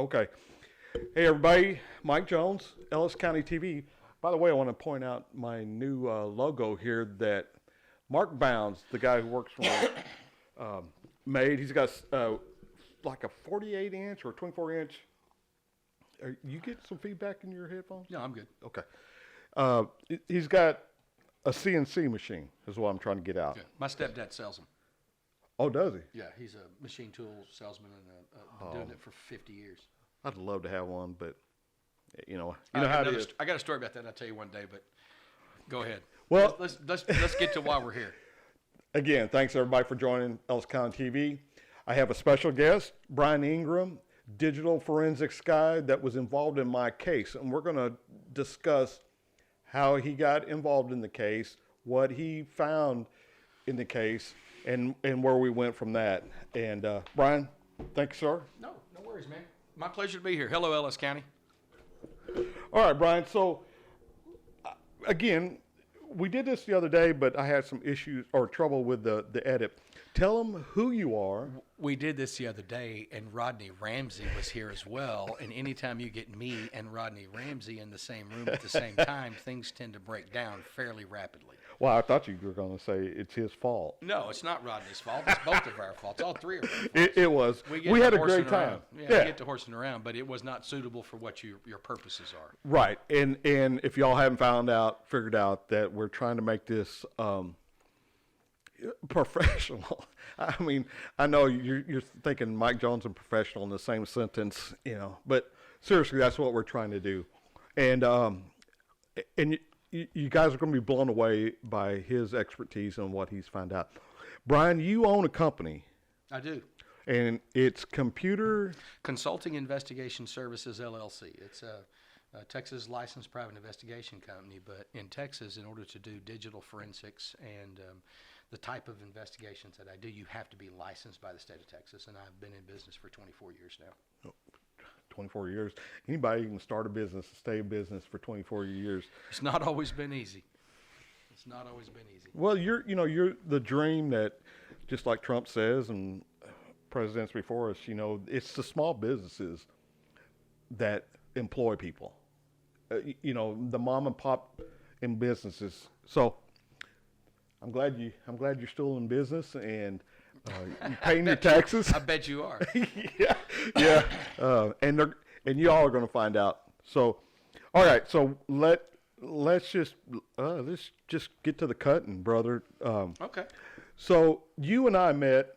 Okay. Hey, everybody. Mike Jones, Ellis County TV. By the way, I want to point out my new logo here that Mark Bounds, the guy who works for me, made. He's got like a 48-inch or 24-inch. You get some feedback in your headphones? No, I'm good. Okay. He's got a CNC machine is what I'm trying to get out. Good. My stepdad sells them. Oh, does he? Yeah, he's a machine tool salesman and been doing it for 50 years. I'd love to have one, but you know I how it is. I got a story about that. I'll tell you one day, but go ahead. Well, let's get to why we're here. Again, thanks everybody for joining Ellis County TV. I have a special guest, Brian Ingram, digital forensics guy that was involved in my case, and we're going to discuss how he got involved in the case, what he found in the case, and where we went from that. And Brian, thank you, sir. No worries, man. My pleasure to be here. Hello, Ellis County. All right, Brian. So, again, we did this the other day, but I had some issues or trouble with the edit. Tell them who you are. We did this the other day, and Rodney Ramsey was here as well. And anytime you get me and Rodney Ramsey in the same room at the same time, things tend to break down fairly rapidly. Well, I thought you were going to say it's his fault. No, it's not Rodney's fault. It's both of our faults. All three of our faults. It was. We had a great time. Yeah, we get to horsing around, but it was not suitable for what your purposes are. Right. And if y'all haven't figured out that we're trying to make this professional. I mean, I know you're thinking Mike Jones and professional in the same sentence, but seriously, that's what we're trying to do. And you guys are going to be blown away by his expertise and what he's found out. Brian, you own a company. I do. And it's Computer Consulting Investigations Services LLC. It's a Texas licensed private investigation company, but in Texas, in order to do digital forensics and the type of investigations that I do, you have to be licensed by the state of Texas, and I've been in business for 24 years now. 24 years. Anybody can start a business, stay in business for 24 years. It's not always been easy. It's not always been easy. Well, you're the dream that, just like Trump says and presidents before us, it's the small businesses that employ people. The mom and pop in businesses. So I'm glad you're still in business and you're paying your taxes. I bet you are. yeah. And you all are going to find out. So, all right. So let's just get to the cutting, brother. Okay. So you and I met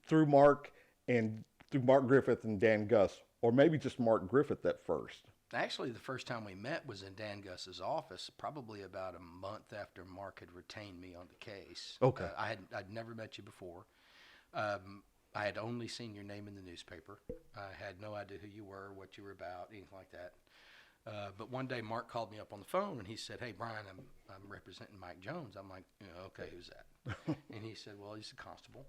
through Mark Griffith and Dan Gus, or maybe just Mark Griffith at first. Actually, the first time we met was in Dan Gus's office, probably about a month after Mark had retained me on the case. Okay. I'd never met you before. I had only seen your name in the newspaper. I had no idea who you were, what you were about, anything like that. But one day Mark called me up on the phone and he said, "Hey, Brian, I'm representing Mike Jones." I'm like, "Okay, who's that?" And he said, "Well, he's a constable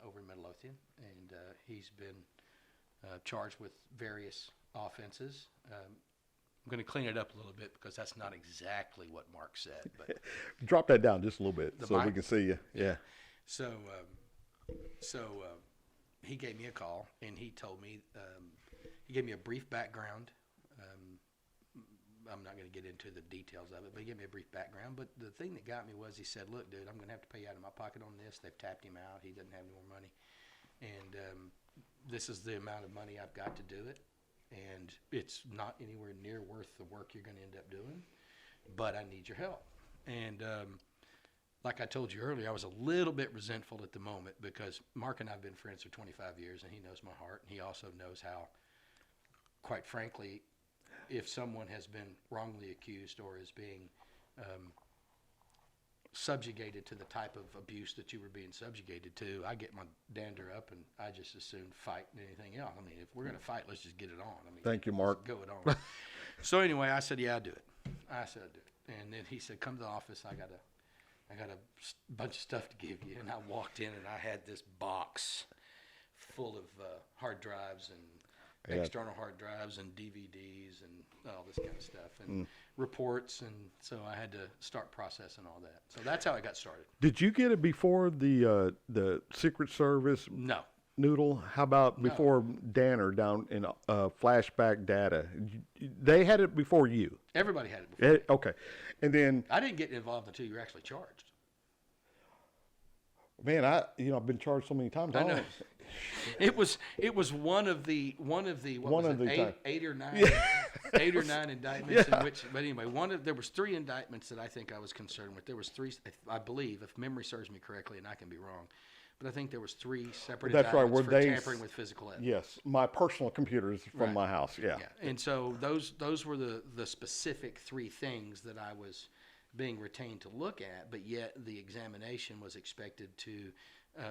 over in Midlothian, and he's been charged with various offenses." I'm going to clean it up a little bit because that's not exactly what Mark said. But drop that down just a little bit so mic? we can see you. Yeah. So he gave me a call and he told me he gave me a brief background. I'm not going to get into the details of it, but he gave me a brief background. But the thing that got me was he said, "Look, dude, I'm going to have to pay you out of my pocket on this. They've tapped him out. He doesn't have any more money, and this is the amount of money I've got to do it. And it's not anywhere near worth the work you're going to end up doing, but I need your help." And like I told you earlier, I was a little bit resentful at the moment because Mark and I have been friends for 25 years, and he knows my heart, and he also knows how, quite frankly, if someone has been wrongly accused or is being subjugated to the type of abuse that you were being subjugated to, I get my dander up and I just as soon fight than anything else. I mean, if we're going to fight, let's just get it on. I mean, thank you, Mark. Go it on. So anyway, I said, "Yeah, I'll do it." I said, "I'll do it." And then he said, "Come to the office. I got a bunch of stuff to give you." And I walked in and I had this box full of hard drives and external hard drives and DVDs and all this kind of stuff and reports, and so I had to start processing all that. So that's how I got started. Did you get it before the Secret Service? No. Noodle? How about before Danner down in flashback data? They had it before you. Everybody had it before. Okay. And then, I didn't get involved until you were actually charged. man, I've been charged so many times. I know. It was one of the eight or nine eight or nine indictments in which, but anyway, there was 3 indictments that I think I was concerned with. There was 3, I believe, if memory serves me correctly, and I can be wrong, but I think there was 3 separate indictments for tampering with physical evidence. Yes, my personal computers from my house. Yeah. And so those were the specific 3 things that I was being retained to look at, but yet the examination was expected to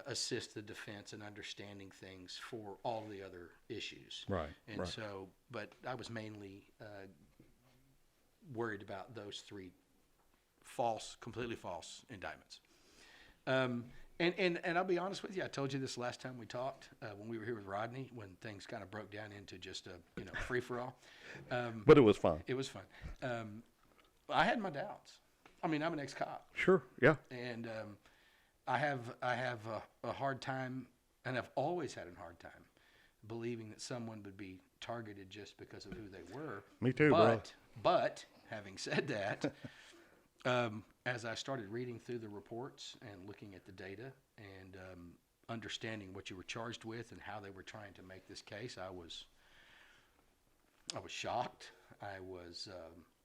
assist the defense in understanding things for all the other issues. Right. And so, but I was mainly worried about those 3 completely false indictments. And I'll be honest with you, I told you this last time we talked, when we were here with Rodney, when things kind of broke down into just a free-for-all. But it was fun. It was fun. I had my doubts. I mean, I'm an ex-cop. Sure, yeah. And I have a hard time, and I've always had a hard time, believing that someone would be targeted just because of who they were. Me too, bro. But having said that, as I started reading through the reports and looking at the data and understanding what you were charged with and how they were trying to make this case, I was shocked. I was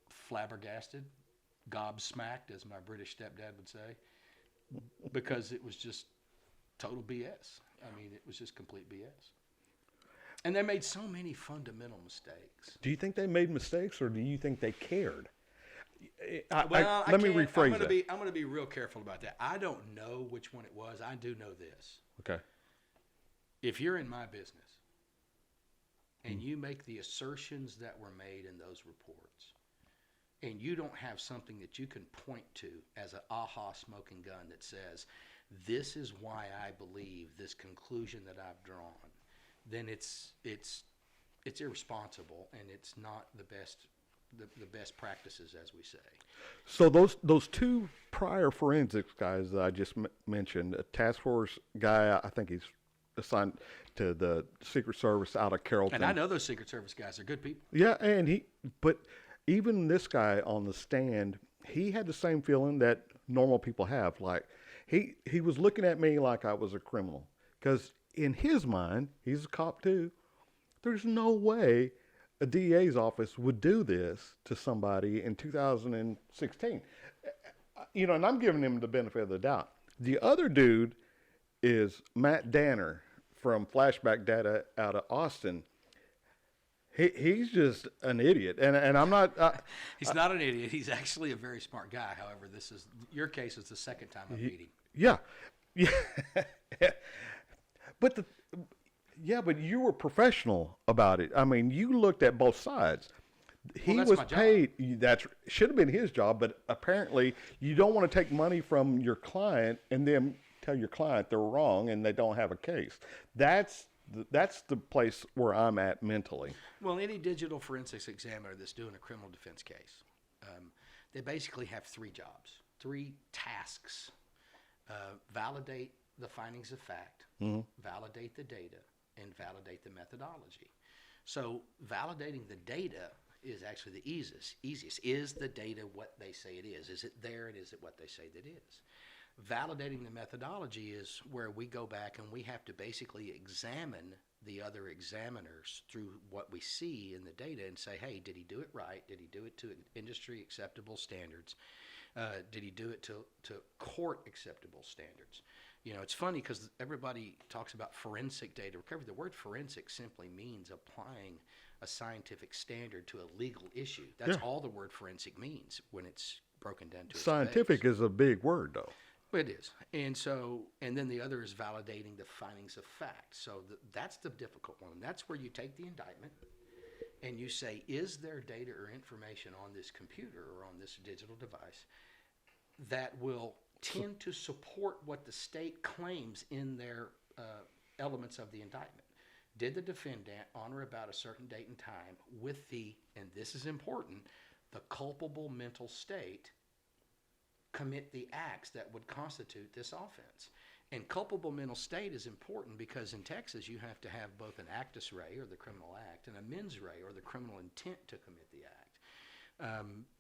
flabbergasted, gobsmacked, as my British stepdad would say, because it was just total BS. I mean, it was just complete BS. And they made so many fundamental mistakes. Do you think they made mistakes, or do you think they cared? Let me rephrase that. I'm going to be real careful about that. I don't know which one it was. I do know this. Okay. If you're in my business and you make the assertions that were made in those reports, and you don't have something that you can point to as an aha smoking gun that says, this is why I believe this conclusion that I've drawn, then it's irresponsible, and it's not the best practices, as we say. So those 2 prior forensics guys that I just mentioned, a task force guy, I think he's assigned to the Secret Service out of Carrollton. And I know those Secret Service guys are good people. Yeah, but even this guy on the stand, he had the same feeling that normal people have. Like, he was looking at me like I was a criminal. Because in his mind, he's a cop too. There's no way a DA's office would do this to somebody in 2016. And I'm giving him the benefit of the doubt. The other dude is Matt Danner from Flashback Data out of Austin. He's just an idiot, and I'm not. He's not an idiot. He's actually a very smart guy. However, your case is the second time I've met him. Yeah. But you were professional about it. I mean, you looked at both sides. He was paid. That should have been his job, but apparently you don't want to take money from your client and then tell your client they're wrong and they don't have a case. That's the place where I'm at mentally. Well, any digital forensics examiner that's doing a criminal defense case, they basically have 3 jobs, 3 tasks. Validate the findings of fact, validate the data, and validate the methodology. So validating the data is actually the easiest. Is the data what they say it is? Is it there, and is it what they say that it is? Validating the methodology is where we go back and we have to basically examine the other examiners through what we see in the data and say, hey, did he do it right? Did he do it to industry acceptable standards? Did he do it to court acceptable standards? It's funny because everybody talks about forensic data recovery. The word forensic simply means applying a scientific standard to a legal issue. That's all the word forensic means when it's broken down to its scientific base. Is a big word, though. It is. And then the other is validating the findings of fact. So that's the difficult one. That's where you take the indictment and you say, is there data or information on this computer or on this digital device that will tend to support what the state claims in their elements of the indictment? Did the defendant, on or about a certain date and time, with the, and this is important, the culpable mental state, commit the acts that would constitute this offense? And culpable mental state is important because in Texas you have to have both an actus rea, or the criminal act, and a mens rea, or the criminal intent to commit the act.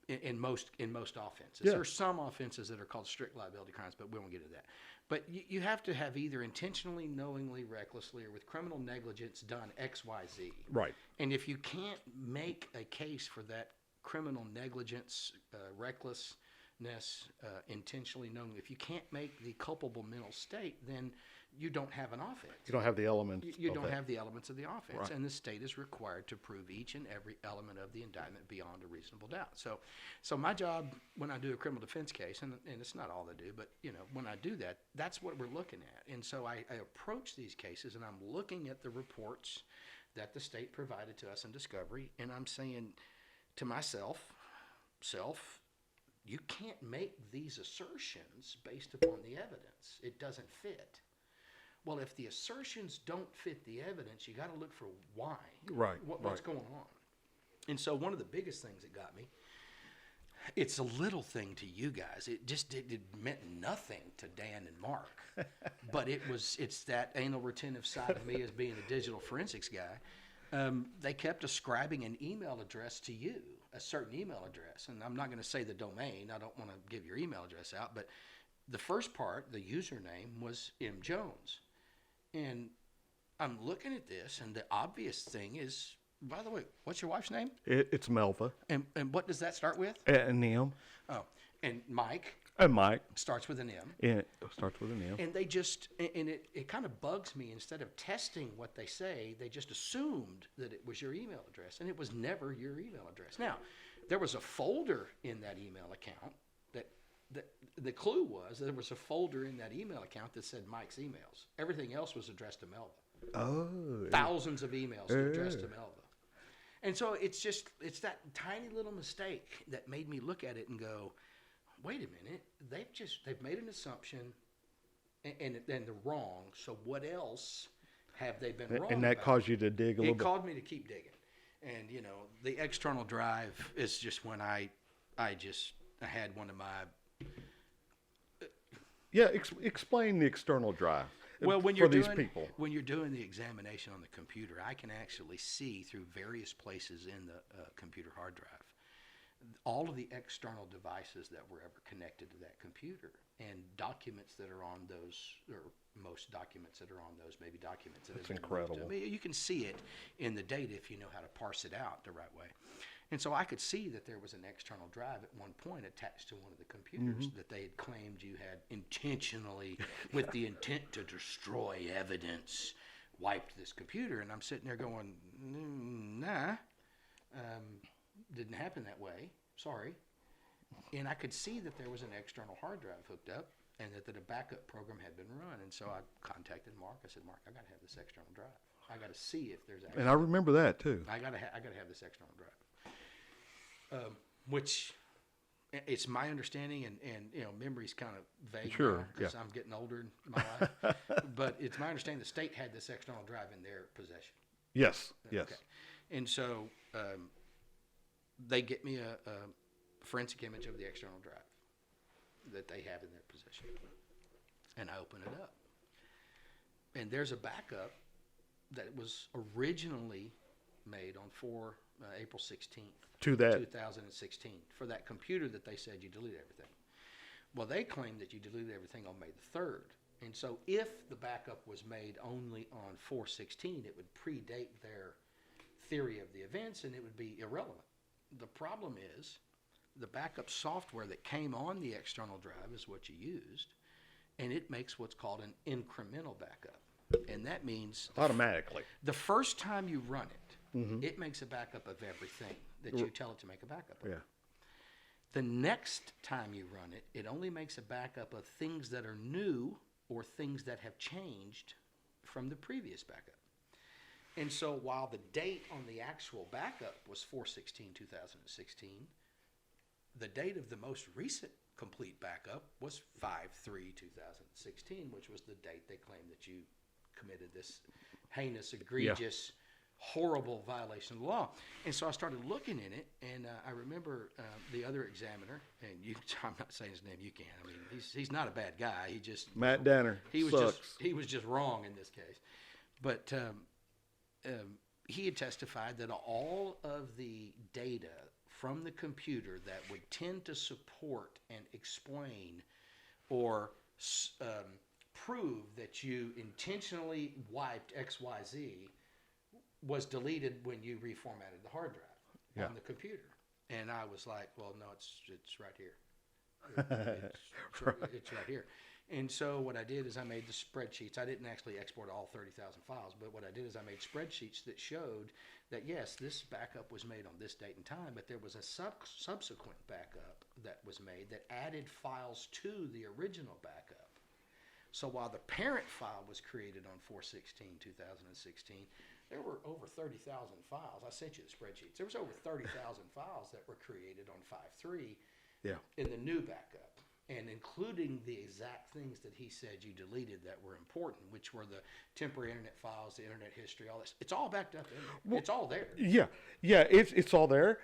In most offenses, Yeah. there are some offenses that are called strict liability crimes, but we won't get into that. But you have to have either intentionally, knowingly, recklessly, or with criminal negligence done X, Y, Z. Right. And if you can't make a case for that criminal negligence, recklessness, intentionally knowing, if you can't make the culpable mental state, then you don't have an offense. You don't have the elements. You of don't that. have the elements of the offense, Right. and the state is required to prove each and every element of the indictment beyond a reasonable doubt. So my job when I do a criminal defense case, and it's not all I do, but when I do that, that's what we're looking at. And so I approach these cases, and I'm looking at the reports that the state provided to us in discovery, and I'm saying to myself, you can't make these assertions based upon the evidence. It doesn't fit. Well, if the assertions don't fit the evidence, you got to look for why. Right, What's right. going on? And so one of the biggest things that got me, it's a little thing to you guys. It meant nothing to Dan and Mark, but it's that anal retentive side of me as being a digital forensics guy. They kept ascribing an email address to you, a certain email address. And I'm not going to say the domain. I don't want to give your email address out, but the first part, the username, was M. Jones. And I'm looking at this, and the obvious thing is, by the way, what's your wife's name? It's Melva And what does that start with? and M Oh, and Mike and Mike. starts with an M. And it starts with an M. And it kind of bugs me. Instead of testing what they say, they just assumed that it was your email address, and it was never your email address. Now, there was a folder in that email account that the clue was there was a folder in that email account that said Mike's emails. Everything else was addressed to Melva. Oh. Thousands of emails addressed to Melva. And so it's that tiny little mistake that made me look at it and go, wait a minute, they've made an assumption and they're wrong. So what else have they been wrong And that about? caused you to dig a little It bit. caused me to keep digging. And the external drive is just when I had one of my. Yeah, explain the external drive. Well, when for you're these doing people. when you're doing the examination on the computer, I can actually see through various places in the computer hard drive all of the external devices that were ever connected to that computer, and documents that are on those, or most documents that are on those, maybe documents that That's have been moved. incredible. I mean, you can see it in the data if you know how to parse it out the right way. And so I could see that there was an external drive at one point attached to one of the computers that they had claimed you had intentionally, with the intent to destroy evidence, wiped this computer. And I'm sitting there going, nah, didn't happen that way. Sorry. And I could see that there was an external hard drive hooked up and that a backup program had been run. And so I contacted Mark. I said, Mark, I got to have this external drive. I got to see if there's actually. And I remember that too. I got to have this external drive. Which it's my understanding, and memory's kind of vague Sure, because yeah. I'm getting older in my life. But it's my understanding the state had this external drive in their possession. Yes, yes. Okay. And so they get me a forensic image of the external drive that they have in their possession. And I open it up. And there's a backup that was originally made on April 16th. To that. 2016 for that computer that they said you deleted everything. Well, they claimed that you deleted everything on May the 3rd. And so if the backup was made only on 4/16, it would predate their theory of the events and it would be irrelevant. The problem is the backup software that came on the external drive is what you used, and it makes what's called an incremental backup. And that means Automatically. the first time you run it, it makes a backup of everything that you tell it to make a backup of. Yeah. The next time you run it, it only makes a backup of things that are new or things that have changed from the previous backup. And so while the date on the actual backup was 4/16/2016, the date of the most recent complete backup was 5/3/2016, which was the date they claimed that you committed this heinous, egregious horrible violation of the law. And so I started looking in it, and I remember the other examiner, and I'm not saying his name, you can. I mean, he's not a bad guy. He just Matt Danner he was sucks. he was just wrong in this case. But he had testified that all of the data from the computer that would tend to support and explain or prove that you intentionally wiped XYZ was deleted when you reformatted the hard drive on the computer. And I was like, well, no, it's right here. It's right here. And so what I did is I made the spreadsheets. I didn't actually export all 30,000 files, but what I did is I made spreadsheets that showed that, yes, this backup was made on this date and time, but there was a subsequent backup that was made that added files to the original backup. So while the parent file was created on 4/16/2016, there were over 30,000 files. I sent you the spreadsheets. There was over 30,000 files that were created on 5/3 in the new backup, and including the exact things that he said you deleted that were important, which were the temporary internet files, the internet history, all this. It's all backed up in there. Well, it's all there. Yeah, it's all there.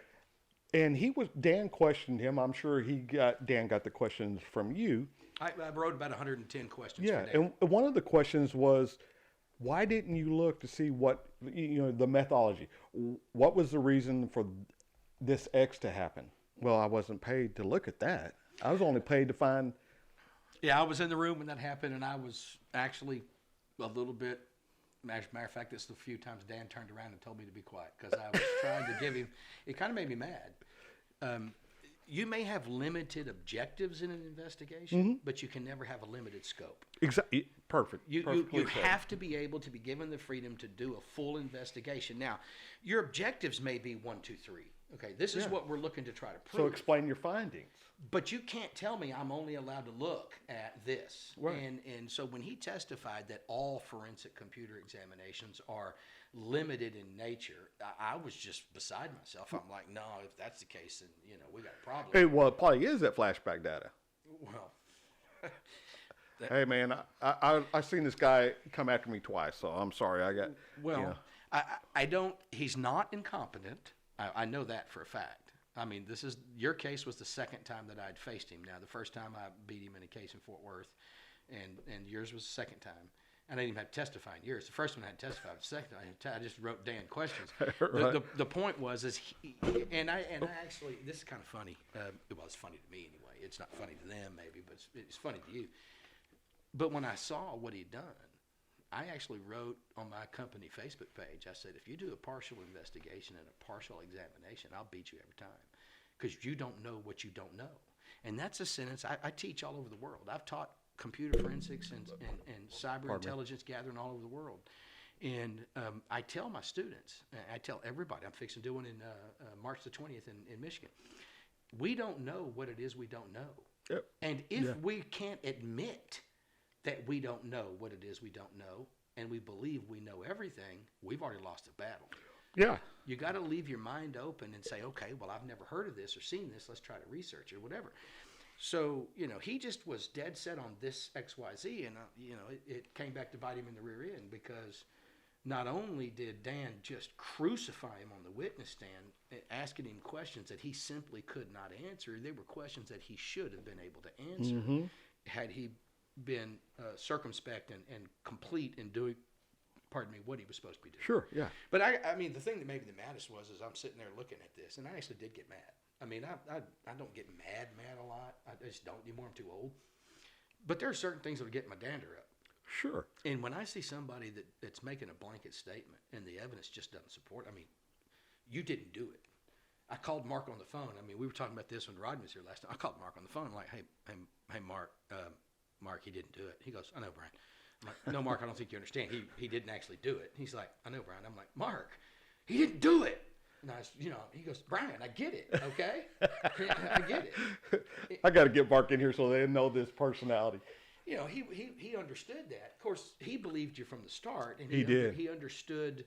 And Dan questioned him. I'm sure Dan got the questions from you. I wrote about 110 questions. Yeah, and one of the questions was, why didn't you look to see what, the methodology? What was the reason for this X to happen? Well, I wasn't paid to look at that. I was only paid to find. Yeah, I was in the room when that happened, and I was actually a little bit. As a matter of fact, this is the few times Dan turned around and told me to be quiet because I was trying to give him. It kind of made me mad. You may have limited objectives in an investigation, but you can never have a limited scope. Exactly. Perfect. You have to be able to be given the freedom to do a full investigation. Now, your objectives may be 1, 2, 3. Okay, this is what we're looking to try to prove. So explain your findings. But you can't tell me I'm only allowed to look at this. Right. And so when he testified that all forensic computer examinations are limited in nature, I was just beside myself. I'm like, no, if that's the case, then, we got a problem. Well, it probably is that flashback data. Well, hey, man, I've seen this guy come after me twice, so I'm sorry. I don't, he's not incompetent. I know that for a fact. I mean, your case was the second time that I'd faced him. Now, the first time I beat him in a case in Fort Worth, and yours was the second time. And I didn't even have to testify in yours. The first one I had to testify. The second time, I just wrote Dan questions. Right. The point was, I actually, this is kind of funny. Well, it's funny to me anyway. It's not funny to them maybe, but it's funny to you. But when I saw what he'd done, I actually wrote on my company Facebook page, I said, if you do a partial investigation and a partial examination, I'll beat you every time because you don't know what you don't know. And that's a sentence I teach all over the world. I've taught computer forensics and cyber intelligence gathering all over the world. And I tell my students, I tell everybody, I'm fixing to do one in March the 20th in Michigan. We don't know what it is we don't know. Yep. And if we can't admit that we don't know what it is we don't know, and we believe we know everything, we've already lost the battle. Yeah. You got to leave your mind open and say, okay, well, I've never heard of this or seen this. Let's try to research it or whatever. So, he just was dead set on this XYZ, and, it came back to bite him in the rear end because not only did Dan just crucify him on the witness stand, asking him questions that he simply could not answer, they were questions that he should have been able to answer had he been circumspect and complete in doing, what he was supposed to be doing. Sure, yeah. But I mean, the thing that made me the maddest was I'm sitting there looking at this, and I actually did get mad. I mean, I don't get mad a lot. I just don't anymore. I'm too old. But there are certain things that will get my dander up. Sure. And when I see somebody that's making a blanket statement and the evidence just doesn't support, I mean, you didn't do it. I called Mark on the phone. I mean, we were talking about this when Rodney was here last time. I called Mark on the phone. I'm like, hey, Mark, Mark, he didn't do it. He goes, I know, Brian. I'm like, no, Mark, I don't think you understand. He didn't actually do it. He's like, I know, Brian. I'm like, Mark, he didn't do it. And he goes, Brian, I get it, okay? I get it. I got to get Mark in here so they know this personality. He understood that. Of course, he believed you from the start. And he did. He understood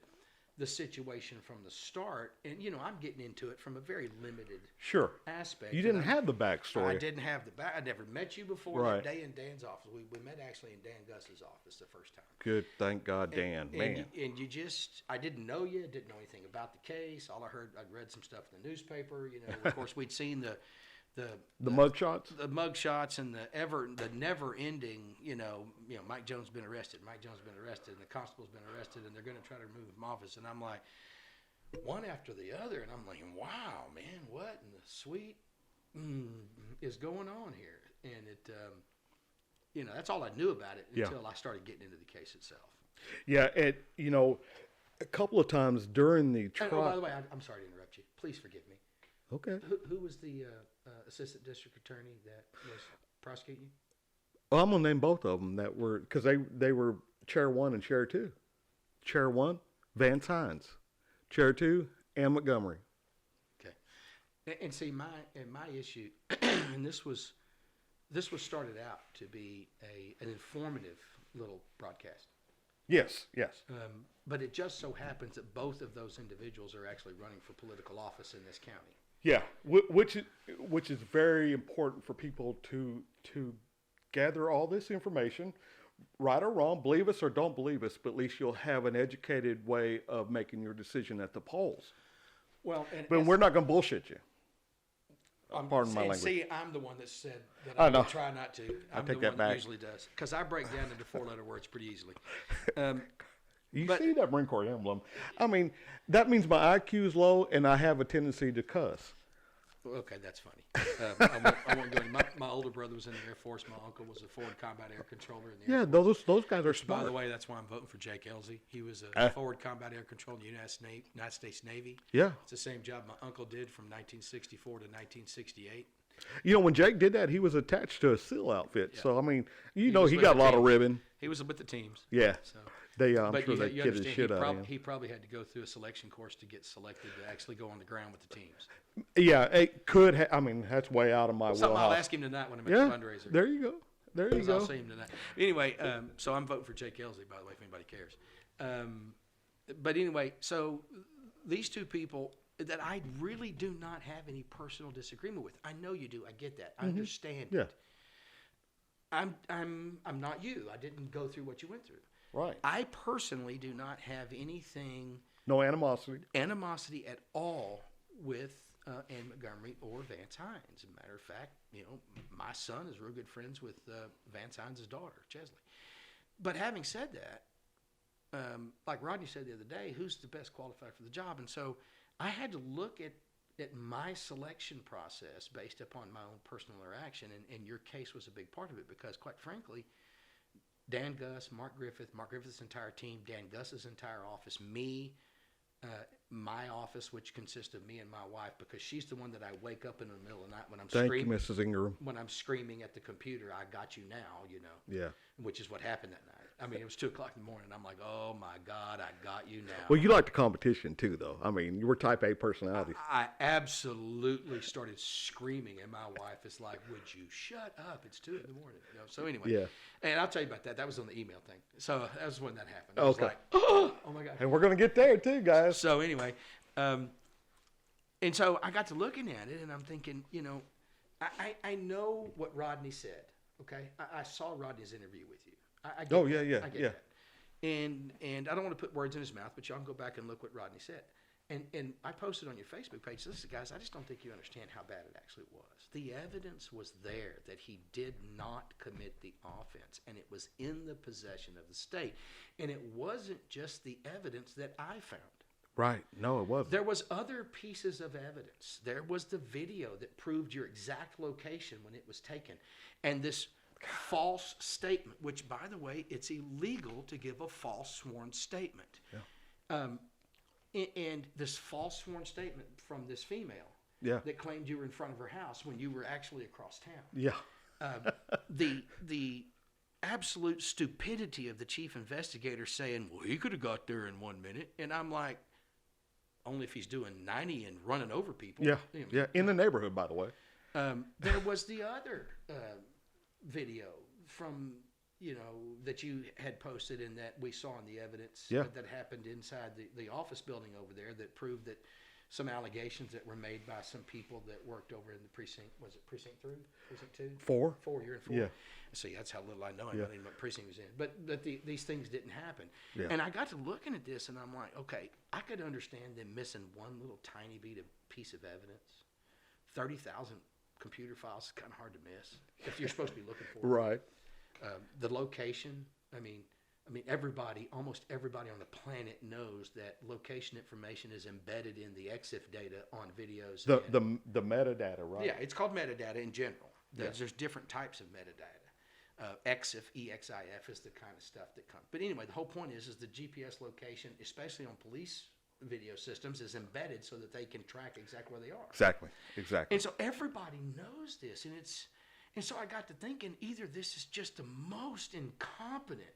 the situation from the start. And, I'm getting into it from a very limited Sure. aspect. You didn't have the backstory. I didn't have the back. I never met you before Right. that day in Dan's office. We met actually in Dan Gus's office the first time. Good. Thank God, Dan. Man. And you just, I didn't know you, didn't know anything about the case. All I heard, I'd read some stuff in the newspaper. Of course, we'd seen the mugshots? the mugshots and the never ending, Mike Jones been arrested, and the constable's been arrested, and they're going to try to remove him from office. And I'm like, one after the other, and I'm like, wow, man, what in the sweet is going on here? And it, that's all I knew about it until I started getting into the case itself. Yeah, a couple of times during the trial. Oh, by the way, I'm sorry to interrupt you. Please forgive me. Okay. Who was the assistant district attorney that was prosecuting you? Well, I'm gonna name both of them that were because they were Chair 1 and Chair 2. Chair 1, Vance Hines. Chair 2, Ann Montgomery. Okay. And see, my issue, and this was started out to be an informative little broadcast. Yes. But it just so happens that both of those individuals are actually running for political office in this county. Yeah, which is very important for people to gather all this information, right or wrong, believe us or don't believe us, but at least you'll have an educated way of making your decision at the polls. Well, but we're not going to bullshit you. Pardon my language. See, I'm the one that said that I would try not to. I'm take the that one back. that usually does, because I break down into 4-letter words pretty easily. You see that Marine Corps emblem? I mean, that means my IQ is low and I have a tendency to cuss. Okay, that's funny. I won't go into my older brother was in the Air Force. My uncle was a Forward Combat Air Controller in the Air Force. Those guys are smart. By the way, that's why I'm voting for Jake Elsie. He was a Forward Combat Air Controller in the United States Navy. Yeah. It's the same job my uncle did from 1964 to 1968. When Jake did that, he was attached to a SEAL outfit. Yeah. So, I mean, he got a lot of ribbon. He was with the teams. Yeah. So. I'm sure they kidded the shit out of him. He probably had to go through a selection course to get selected to actually go on the ground with the teams. Yeah, it could. I mean, that's way out of my wheelhouse. I'll ask him tonight when I'm at the fundraiser. There you go. I'll see him tonight. Anyway, so I'm voting for Jake Elsie, by the way, if anybody cares. But anyway, so these two people that I really do not have any personal disagreement with. I know you do. I get that. I understand it. I'm not you. I didn't go through what you went through. Right. I personally do not have anything. No animosity. Animosity at all with Ann Montgomery or Vance Hines. As a matter of fact, my son is real good friends with Vance Hines' daughter, Chesley. But having said that, like Rodney said the other day, who's the best qualified for the job? And so I had to look at my selection process based upon my own personal interaction, and your case was a big part of it because, quite frankly, Dan Gus, Mark Griffith's entire team, Dan Gus's entire office, me, my office, which consists of me and my wife, because she's the one that I wake up in the middle of the night when I'm screaming. Thank you, Mrs. Ingram. When I'm screaming at the computer, I got you now, Yeah. Which is what happened that night. I mean, it was 2:00 in the morning. I'm like, oh my God, I got you now. Well, you like the competition too, though. I mean, you were type A personality. I absolutely started screaming, and my wife is like, would you shut up? It's 2:00 in the morning. So anyway. Yeah. And I'll tell you about that. That was on the email thing. So that was when that happened. I okay. was like, oh my God. And we're going to get there too, guys. So anyway, and so I got to looking at it, and I'm thinking, I know what Rodney said. Okay, I saw Rodney's interview with you. I get that. Yeah. I get that. And I don't want to put words in his mouth, but y'all can go back and look what Rodney said. And I posted on your Facebook page, listen, guys, I just don't think you understand how bad it actually was. The evidence was there that he did not commit the offense, and it was in the possession of the state. And it wasn't just the evidence that I found. Right. No, it wasn't. There was other pieces of evidence. There was the video that proved your exact location when it was taken. And this false statement, which, by the way, it's illegal to give a false sworn statement. Yeah. And this false sworn statement from this female that claimed you were in front of her house when you were actually across town. Yeah. The absolute stupidity of the chief investigator saying, well, he could have got there in 1 minute. And I'm like, only if he's doing 90 and running over people. Yeah. Yeah. In the neighborhood, by the way. There was the other video from you know, that you had posted and that we saw in the evidence Yeah. that happened inside the office building over there that proved that some allegations that were made by some people that worked over in the precinct, was it precinct 3, precinct 2? 4. 4, you're in 4. Yeah. See, that's how little I know him. Yeah. I didn't know what precinct he was in. But these things didn't happen. Yeah. And I got to looking at this, and I'm like, okay, I could understand them missing one little tiny piece of evidence. 30,000 computer files is kind of hard to miss if you're supposed to be looking for it. Right. The location, I mean, almost everybody on the planet knows that location information is embedded in the EXIF data on videos. The metadata, right? Yeah, it's called metadata in general. Yeah. There's different types of metadata. EXIF, EXIF is the kind of stuff that comes. But anyway, the whole point is the GPS location, especially on police video systems, is embedded so that they can track exactly where they are. Exactly. And so everybody knows this, and so I got to thinking, either this is just the most incompetent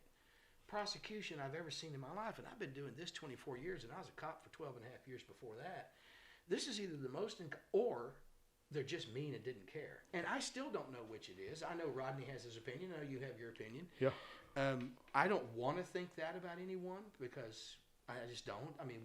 prosecution I've ever seen in my life, and I've been doing this 24 years, and I was a cop for 12 and a half years before that. This is either the most, or they're just mean and didn't care. And I still don't know which it is. I know Rodney has his opinion. I know you have your opinion. Yeah. I don't want to think that about anyone because I just don't. I mean,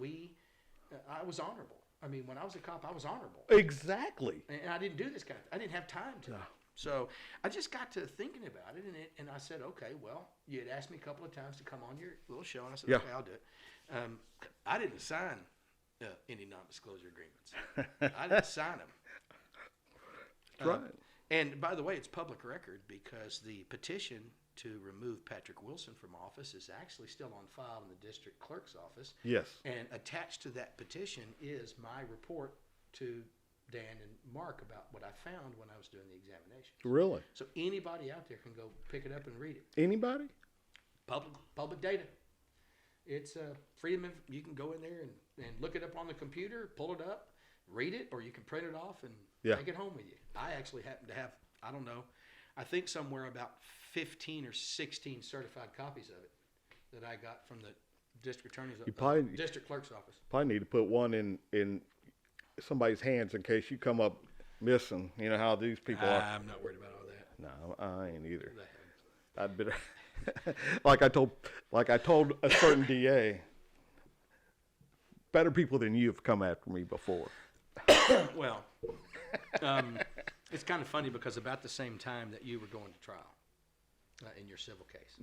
I was honorable. I mean, when I was a cop, I was honorable. Exactly. And I didn't do this kind of, I didn't have time to. No. So I just got to thinking about it, and I said, okay, well, you had asked me a couple of times to come on your little show, and I said, Yeah. okay, I'll do it. I didn't sign any non-disclosure agreements. I didn't sign them. That's right. And by the way, it's public record because the petition to remove Patrick Wilson from office is actually still on file in the district clerk's office. Yes. And attached to that petition is my report to Dan and Mark about what I found when I was doing the examination. Really? So anybody out there can go pick it up and read it. Anybody? Public data. It's freedom of, you can go in there and look it up on the computer, pull it up, read it, or you can print it off and take it home with you. I actually happen to have, I don't know, I think somewhere about 15 or 16 certified copies of it that I got from the district attorney's district clerk's office. Probably need to put one in somebody's hands in case you come up missing. You know how these people are. I'm not worried about all that. No, I ain't either. I'd better, like I told a certain DA, better people than you have come after me before. Well, it's kind of funny because about the same time that you were going to trial in your civil case,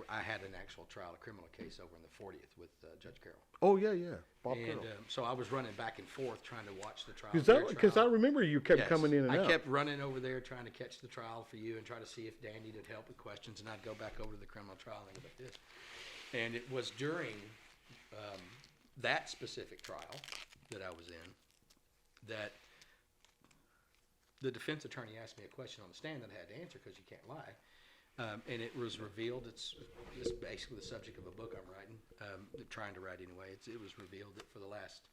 I had an actual trial, a criminal case over in the 40th with Judge Carroll. Oh yeah, Bob And Carroll. so I was running back and forth trying to watch the trial. Because I remember you kept Yes. coming in and out. I kept running over there trying to catch the trial for you and try to see if Dan needed help with questions, and I'd go back over to the criminal trial and go like this. And it was during that specific trial that I was in that the defense attorney asked me a question on the stand that I had to answer because you can't lie. And it was revealed, it's basically the subject of a book I'm writing, trying to write anyway. It was revealed that for the last,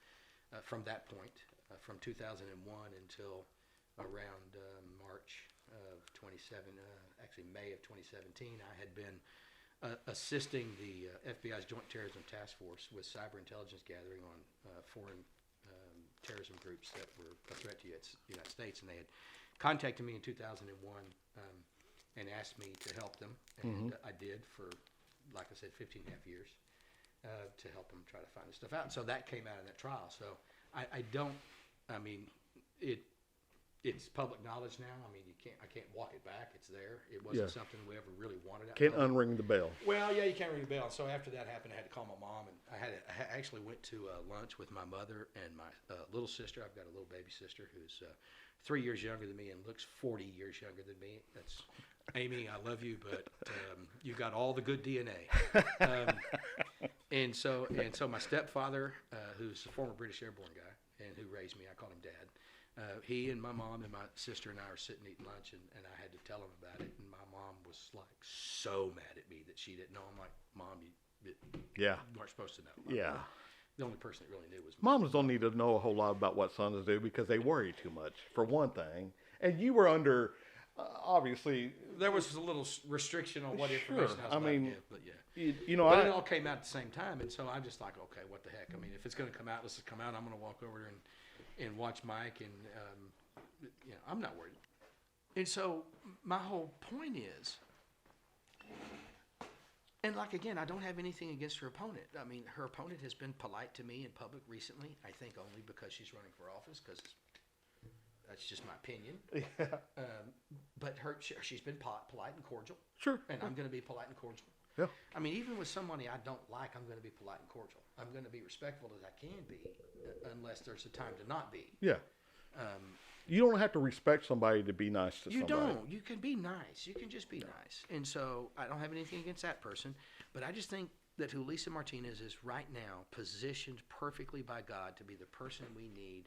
from that point, from 2001 until around March of actually May of 2017, I had been assisting the FBI's Joint Terrorism Task Force with cyber intelligence gathering on foreign terrorism groups that were a threat to the United States. And they had contacted me in 2001 and asked me to help them. And I did for, like I said, 15 and a half years to help them try to find this stuff out. And so that came out in that trial. So it's public knowledge now. I mean, I can't walk it back. It's there. It wasn't something we ever really wanted. Can't unring the bell. Well, yeah, you can't ring the bell. So after that happened, I had to call my mom, and I actually went to lunch with my mother and my little sister. I've got a little baby sister who's 3 years younger than me and looks 40 years younger than me. That's Amy. I love you, but you got all the good DNA. And so my stepfather, who's a former British airborne guy and who raised me, I call him Dad. He and my mom and my sister and I were sitting eating lunch, and I had to tell him about it. And my mom was like so mad at me that she didn't know. I'm like, Mom, you weren't supposed to know. Yeah. The only person that really knew was Moms don't need to know a whole lot about what sons do because they worry too much, for one thing. And you were under, obviously. There was a little restriction on what information I was about to give, but yeah. But it all came out at the same time, and so I'm just like, okay, what the heck? I mean, if it's going to come out, let's just come out. I'm going to walk over there and watch Mike, and I'm not worried. And so my whole point is, And like, again, I don't have anything against her opponent. I mean, her opponent has been polite to me in public recently. I think only because she's running for office, because that's just my opinion. Yeah. But she's been polite and cordial. Sure. And I'm going to be polite and cordial. Yeah. I mean, even with somebody I don't like, I'm going to be polite and cordial. I'm going to be respectful as I can be, unless there's a time to not be. Yeah. You don't have to respect somebody to be nice to You somebody. don't. You can be nice. You can just be nice. And so I don't have anything against that person, but I just think that Julissa Martinez is right now positioned perfectly by God to be the person we need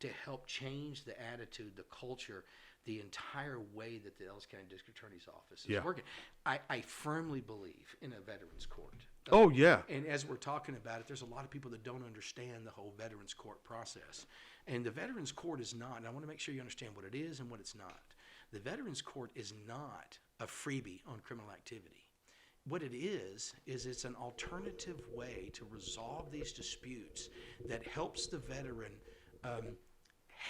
to help change the attitude, the culture, the entire way that the Ellis County District Attorney's Office is working. I firmly believe in a veterans court. Oh, yeah. And as we're talking about it, there's a lot of people that don't understand the whole veterans court process. And the veterans court is not, and I want to make sure you understand what it is and what it's not. The veterans court is not a freebie on criminal activity. What it is it's an alternative way to resolve these disputes that helps the veteran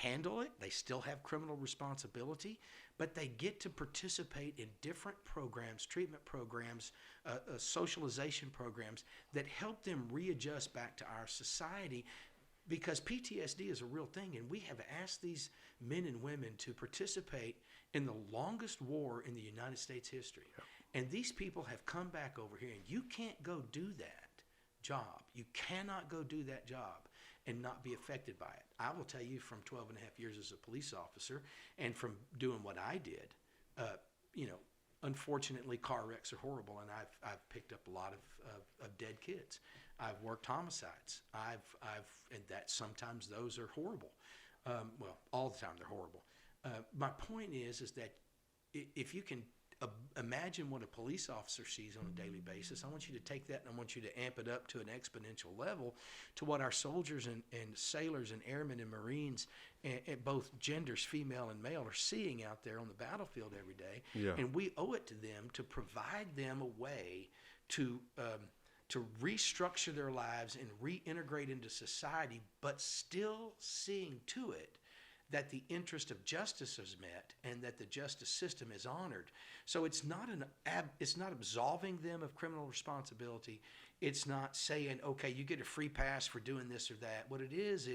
handle it. They still have criminal responsibility, but they get to participate in different programs, treatment programs, socialization programs that help them readjust back to our society, because PTSD is a real thing, and we have asked these men and women to participate in the longest war in the United States history. And these people have come back over here, and you can't go do that job. You cannot go do that job and not be affected by it. I will tell you, from 12 and a half years as a police officer and from doing what I did, unfortunately car wrecks are horrible, and I've picked up a lot of dead kids. I've worked homicides. And that sometimes those are horrible. Well, all the time they're horrible. My point is that if you can imagine what a police officer sees on a daily basis, I want you to take that and I want you to amp it up to an exponential level to what our soldiers and sailors and airmen and Marines, and both genders, female and male, are seeing out there on the battlefield every day. Yeah. And we owe it to them to provide them a way to restructure their lives and reintegrate into society, but still seeing to it that the interest of justice is met and that the justice system is honored. So it's not it's not absolving them of criminal responsibility. It's not saying, okay, you get a free pass for doing this or that. What it is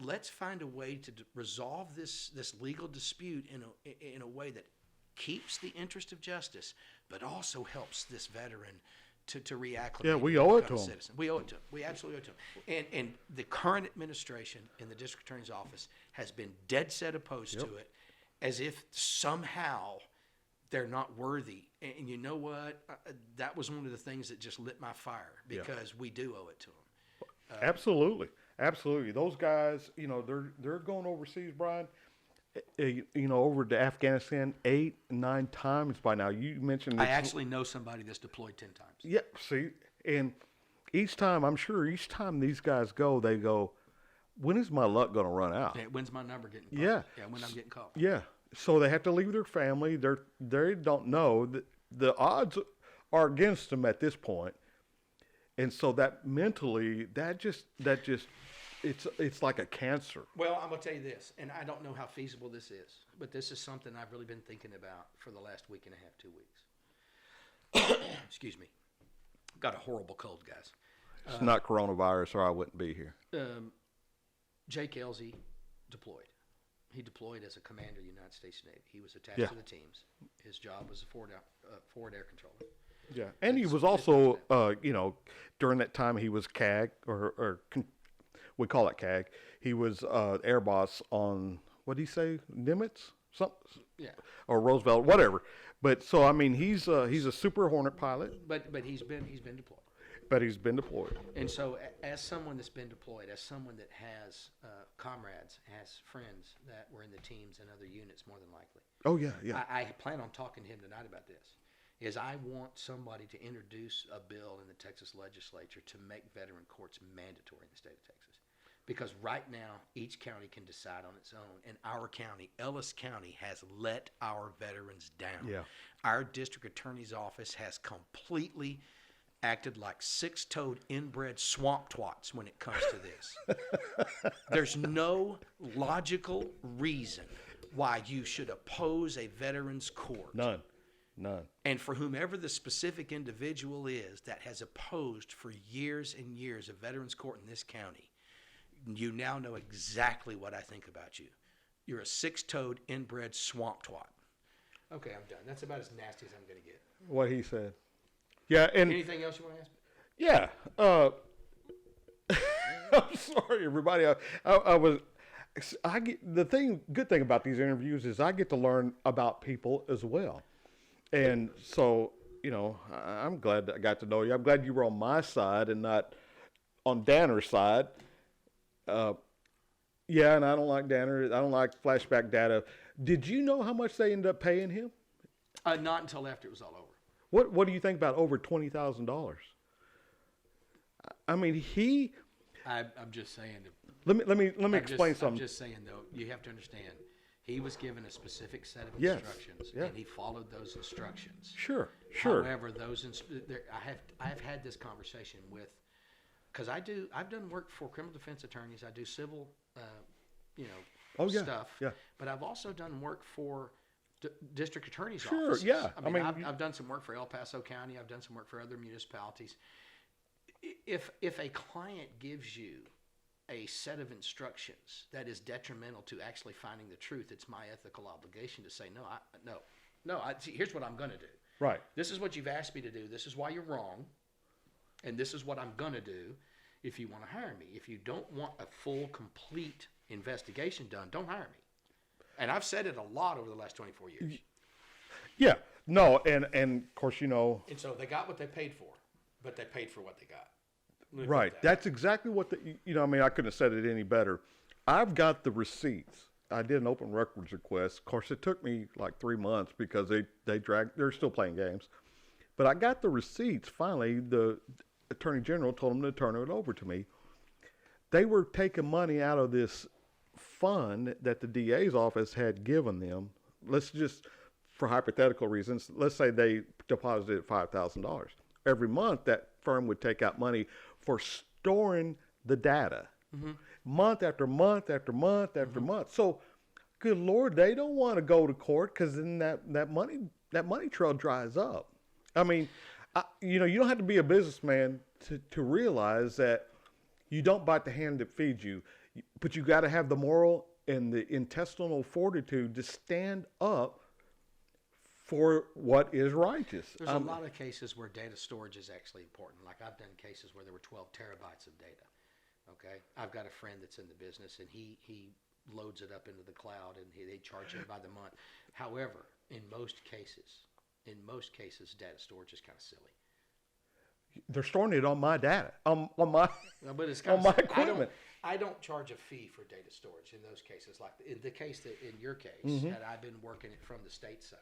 let's find a way to resolve this legal dispute in a way that keeps the interest of justice, but also helps this veteran to reacclimate. Yeah, we owe it to them. Citizen. We owe it to them. We absolutely owe it to them. And the current administration in the district attorney's office has been dead set opposed to it, as if somehow they're not worthy. And you know what? That was one of the things that just lit my fire, because we do owe it to them. Absolutely. Absolutely. Those guys, they're going overseas, Brian, over to Afghanistan 8, 9 times by now. You mentioned I actually know somebody that's deployed 10 times. Yeah, see, and each time these guys go, they go, when is my luck going to run out? Yeah, when's my number getting called? Yeah. Yeah, when I'm getting called. Yeah. So they have to leave their family. They don't know. The odds are against them at this point. And so that mentally, it's like a cancer. Well, I'm going to tell you this, and I don't know how feasible this is, but this is something I've really been thinking about for the last week and a half, 2 weeks. Excuse me. Got a horrible cold, guys. It's not coronavirus, or I wouldn't be here. Jake Elsey deployed. He deployed as a commander of the United States Navy. He was attached to the teams. His job was a forward air controller. Yeah, and he was also, during that time he was CAG, we call it CAG. He was air boss on, what did he say, Nimitz? Or Roosevelt, whatever. But so, I mean, he's a Super Hornet pilot. But he's been deployed. But he's been deployed. And so, as someone that's been deployed, as someone that has comrades, has friends that were in the teams and other units, more than likely. Oh, yeah. I plan on talking to him tonight about this. I want somebody to introduce a bill in the Texas legislature to make veteran courts mandatory in the state of Texas. Because right now, each county can decide on its own. And our county, Ellis County, has let our veterans down. Yeah. Our district attorney's office has completely acted like six-toed inbred swamp twats when it comes to this. There's no logical reason why you should oppose a veterans court. None. None. And for whomever the specific individual is that has opposed for years and years a veterans court in this county, you now know exactly what I think about you. You're a six-toed, inbred swamp twat. Okay, I'm done. That's about as nasty as I'm going to get. What he said. Yeah, and Anything else you want to ask? yeah. I'm sorry, everybody. Good thing about these interviews is I get to learn about people as well. And so, I'm glad that I got to know you. I'm glad you were on my side and not on Danner's side. Yeah, and I don't like Danner. I don't like flashback data. Did you know how much they ended up paying him? Not until after it was all over. What do you think about over $20,000? I mean, I'm just saying. Let me explain something. I'm just saying, though, you have to understand. He was given a specific set of Yes, instructions, yeah. and he followed those instructions. Sure. However, I have had this conversation with, because I've done work for criminal defense attorneys. I do civil, stuff. Yeah. But I've also done work for district attorneys' Sure, offices. yeah. I mean, I've done some work for El Paso County. I've done some work for other municipalities. If a client gives you a set of instructions that is detrimental to actually finding the truth, it's my ethical obligation to say, no. See, here's what I'm going to do. Right. This is what you've asked me to do. This is why you're wrong. And this is what I'm going to do if you want to hire me. If you don't want a full, complete investigation done, don't hire me. And I've said it a lot over the last 24 years. Yeah. No, and of course, And so they got what they paid for, but they paid for what they got. right. That's exactly what I couldn't have said it any better. I've got the receipts. I did an open records request. Of course, it took me like 3 months because they're still playing games. But I got the receipts. Finally, the Attorney General told them to turn it over to me. They were taking money out of this fund that the DA's office had given them. Let's just, for hypothetical reasons, let's say they deposited $5,000. Every month, that firm would take out money for storing the data, month after month after month after month. So, good Lord, they don't want to go to court because then that money trail dries up. I mean, you don't have to be a businessman to realize that you don't bite the hand that feeds you, but you got to have the moral and the intestinal fortitude to stand up for what is righteous. There's a lot of cases where data storage is actually important. Like I've done cases where there were 12 terabytes of data. Okay, I've got a friend that's in the business, and he loads it up into the cloud, and they charge him by the month. However, in most cases, data storage is kind of silly. They're storing it on my data, on my equipment. I don't charge a fee for data storage in those cases. Like in the case that in your case, that I've been working it from the state side.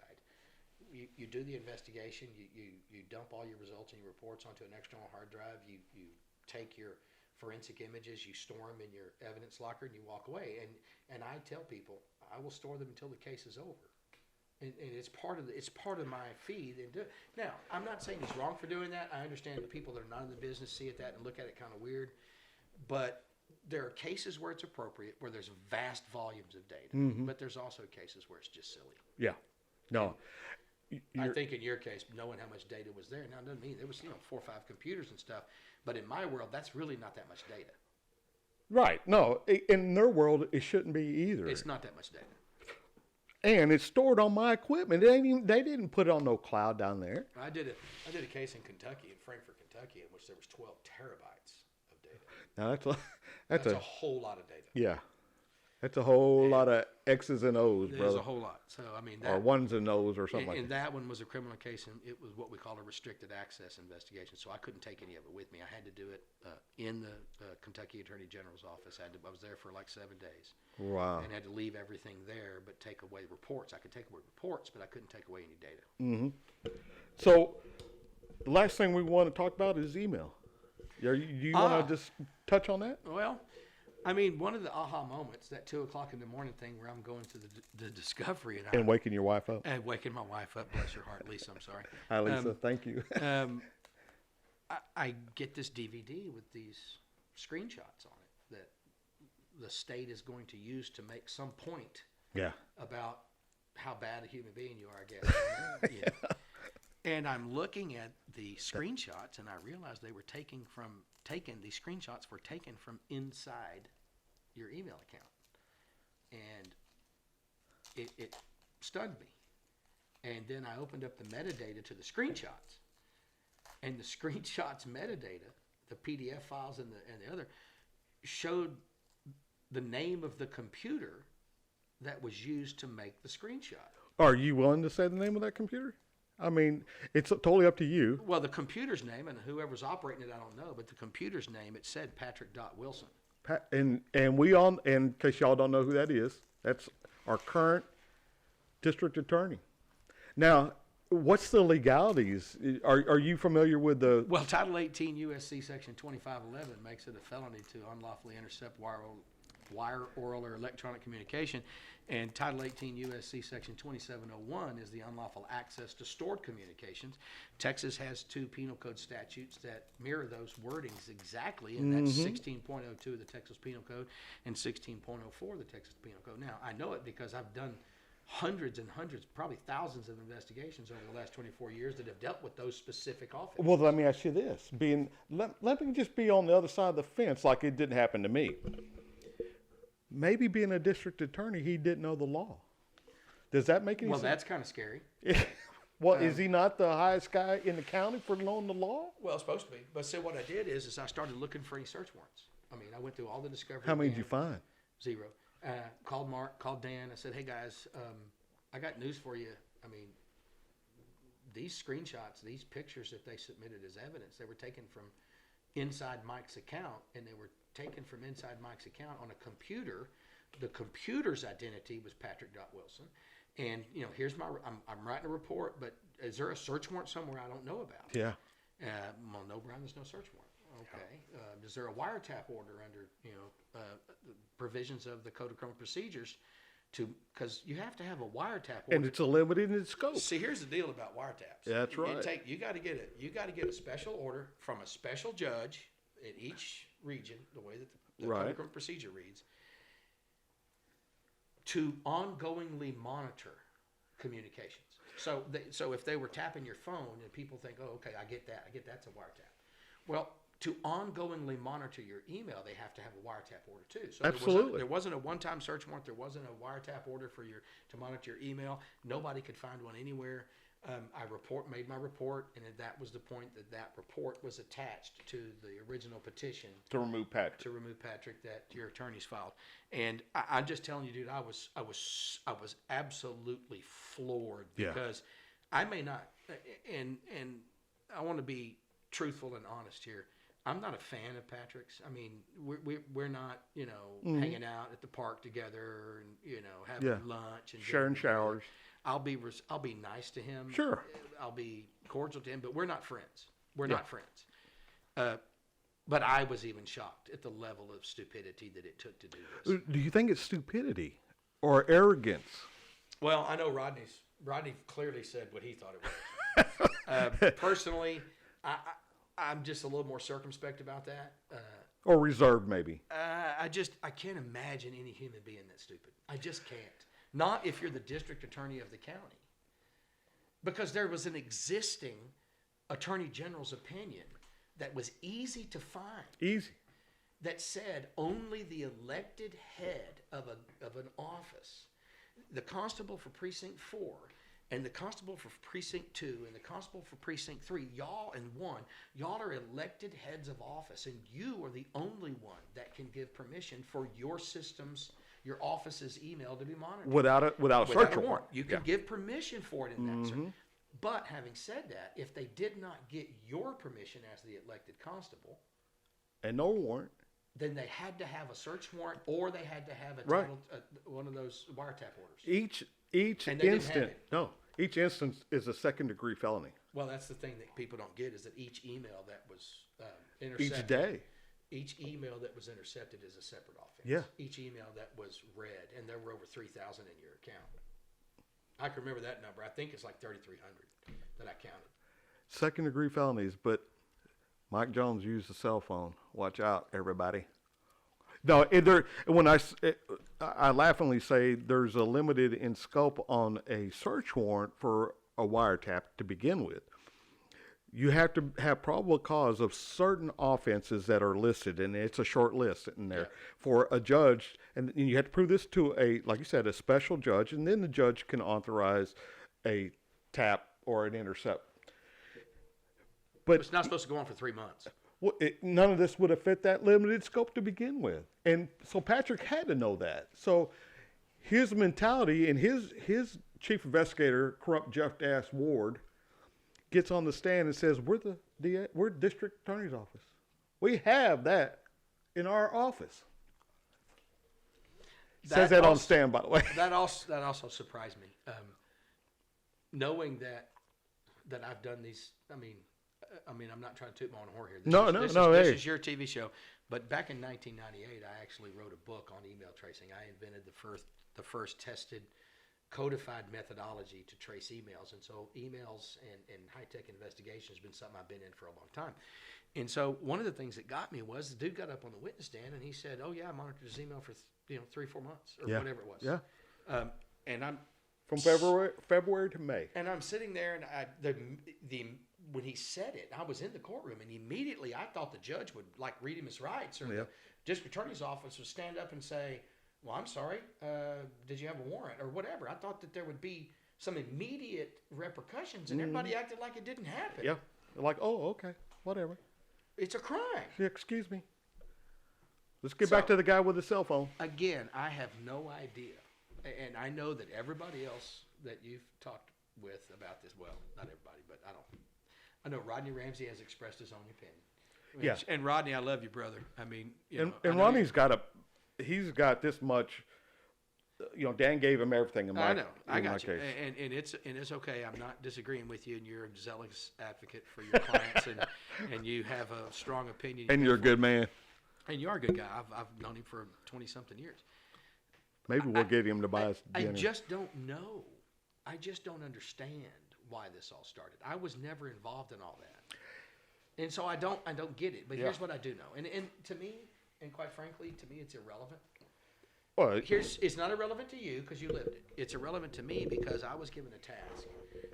You do the investigation. You dump all your results and your reports onto an external hard drive. You take your forensic images, you store them in your evidence locker, and you walk away. And I tell people I will store them until the case is over. And it's part of my fee. Now, I'm not saying he's wrong for doing that. I understand that people that are not in the business see that and look at it kind of weird. But there are cases where it's appropriate, where there's vast volumes of data. But there's also cases where it's just silly. Yeah. No. I think in your case, knowing how much data was there, now it doesn't mean there was 4 or 5 computers and stuff. But in my world, that's really not that much data. Right. No. In their world, it shouldn't be either. It's not that much data. And it's stored on my equipment. They didn't put it on no cloud down there. I did a case in Kentucky, in Frankfort, Kentucky, in which there was 12 terabytes of data. Now that's a whole lot of data. Yeah, that's a whole lot of X's and O's, brother. There's a whole lot. So I mean, or ones and O's or something like that. And that one was a criminal case, and it was what we call a restricted access investigation. So I couldn't take any of it with me. I had to do it in the Kentucky Attorney General's office. I was there for like 7 days. Wow. And had to leave everything there, but take away reports. I could take away reports, but I couldn't take away any data. So the last thing we want to talk about is email. Do you want to just touch on that? Well, I mean, one of the aha moments, that 2 o'clock in the morning thing where I'm going to the Discovery. And waking your wife up. And waking my wife up, bless her heart. Lisa, I'm sorry. Hi, Lisa. Thank you. I get this DVD with these screenshots on it that the state is going to use to make some point Yeah. about how bad a human being you are, I guess. And I'm looking at the screenshots, and I realized they were these screenshots were taken from inside your email account. And it stunned me. And then I opened up the metadata to the screenshots. And the screenshots metadata, the PDF files and the other, showed the name of the computer that was used to make the screenshot. Are you willing to say the name of that computer? I mean, it's totally up to you. Well, the computer's name, and whoever's operating it, I don't know, but the computer's name, it said Patrick Wilson. And we all, and in case y'all don't know who that is, that's our current district attorney. Now, what's the legalities? Are you familiar with the? Well, Title 18 U.S.C. Section 2511 makes it a felony to unlawfully intercept wire, oral, or electronic communication. And Title 18 U.S.C. Section 2701 is the unlawful access to stored communications. Texas has 2 penal code statutes that mirror those wordings exactly, and that's 16.02 of the Texas Penal Code and 16.04 of the Texas Penal Code. Now, I know it because I've done hundreds and hundreds, probably thousands of investigations over the last 24 years that have dealt with those specific offenses. Well, let me ask you this. Let me just be on the other side of the fence like it didn't happen to me. Maybe being a district attorney, he didn't know the law. Does that make any sense? Well, that's kind of scary. Well, is he not the highest guy in the county for knowing the law? Well, it's supposed to be. But so what I did is I started looking for any search warrants. I mean, I went through all the discovery. How many did you find? 0. Called Mark, called Dan. I said, hey, guys, I got news for you. I mean, these screenshots, these pictures that they submitted as evidence, they were taken from inside Mike's account, and they were taken from inside Mike's account on a computer. The computer's identity was Patrick Wilson. And, you know, here's I'm writing a report, but is there a search warrant somewhere I don't know about? Yeah. Well, no, Brian, there's no search warrant. Okay. Is there a wiretap order under, provisions of the Code of Criminal Procedures because you have to have a wiretap order. And it's a limited in scope. See, here's the deal about wiretaps. That's right. You got to get a special order from a special judge in each region, the way that the Code of Criminal Procedure reads, to ongoingly monitor communications. So if they were tapping your phone and people think, oh, okay, I get that's a wiretap. Well, to ongoingly monitor your email, they have to have a wiretap order too. So absolutely. There wasn't a one-time search warrant. There wasn't a wiretap order to monitor your email. Nobody could find one anywhere. I made my report, and that was the point that report was attached to the original petition to remove Patrick that your attorneys filed. And I'm just telling you, dude, I was absolutely floored because I may not, and I want to be truthful and honest here. I'm not a fan of Patrick's. I mean, we're not, hanging out at the park together and having lunch and sharing showers. I'll be nice to him. Sure. I'll be cordial to him, but we're not friends. We're not friends. But I was even shocked at the level of stupidity that it took to do this. Do you think it's stupidity or arrogance? Well, I know Rodney clearly said what he thought it was. Personally, I'm just a little more circumspect about that. Or reserved, maybe. I can't imagine any human being that stupid. I just can't. Not if you're the district attorney of the county. Because there was an existing attorney general's opinion that was easy to find. Easy. That said only the elected head of an office, the constable for precinct 4, and the constable for precinct 2, and the constable for precinct 3, y'all are elected heads of office, and you are the only one that can give permission for your your office's email to be monitored. Without a search warrant. You can give permission for it in that search. But having said that, if they did not get your permission as the elected constable, and no warrant, then they had to have a search warrant, or they had to have one of those wiretap orders. Each instance is a second-degree felony. Well, that's the thing that people don't get is that each email that was intercepted. Each email that was intercepted is a separate offense. Yeah. Each email that was read, and there were over 3,000 in your account. I can remember that number. I think it's like 3,300 that I counted. Second-degree felonies, but Mike Jones used a cell phone. Watch out, everybody. No, I laughingly say there's a limited in scope on a search warrant for a wiretap to begin with. You have to have probable cause of certain offenses that are listed, and it's a short list in there for a judge. And you have to prove this to like you said, a special judge, and then the judge can authorize a tap or an intercept. But It's not supposed to go on for 3 months. well, none of this would have fit that limited scope to begin with. And so Patrick had to know that. So his mentality and his chief investigator, corrupt Jeff Dash Ward, gets on the stand and says, we're district attorney's office. We have that in our office. Says that on stand, by the way. That also surprised me. Knowing that I've done these, I mean, I'm not trying to toot my own horn here. This is your TV show. But back in 1998, I actually wrote a book on email tracing. I invented the first tested codified methodology to trace emails. And so emails and high-tech investigation has been something I've been in for a long time. And so one of the things that got me was the dude got up on the witness stand and he said, "Oh yeah, I monitored his email for 3-4 months or whatever it was." Yeah. And I'm from February to May. And I'm sitting there, and when he said it, I was in the courtroom, and immediately I thought the judge would like read him his rights, or the district attorney's office would stand up and say, "Well, I'm sorry, did you have a warrant or whatever?" I thought that there would be some immediate repercussions, and everybody acted like it didn't happen. Yeah, like, oh, okay, whatever. It's a crime. Yeah, excuse me. Let's get back to the guy with the cell phone. Again, I have no idea. And I know that everybody else that you've talked with about this, well, not everybody, but I know Rodney Ramsey has expressed his own opinion. And Rodney, I love you, brother. I mean, and Rodney's he's got this much. Dan gave him everything in my. I know. I got you. Case. And it's okay. I'm not disagreeing with you, and you're a zealous advocate for your clients, and you have a strong opinion. And you're a good man. And you are a good guy. I've known him for 20-something years. Maybe we'll get him to buy us dinner. I just don't know. I just don't understand why this all started. I was never involved in all that, and so I don't get it. But here's what I do know, and to me, and quite frankly, to me, it's irrelevant. Well, it's not irrelevant to you because you lived it. It's irrelevant to me because I was given a task.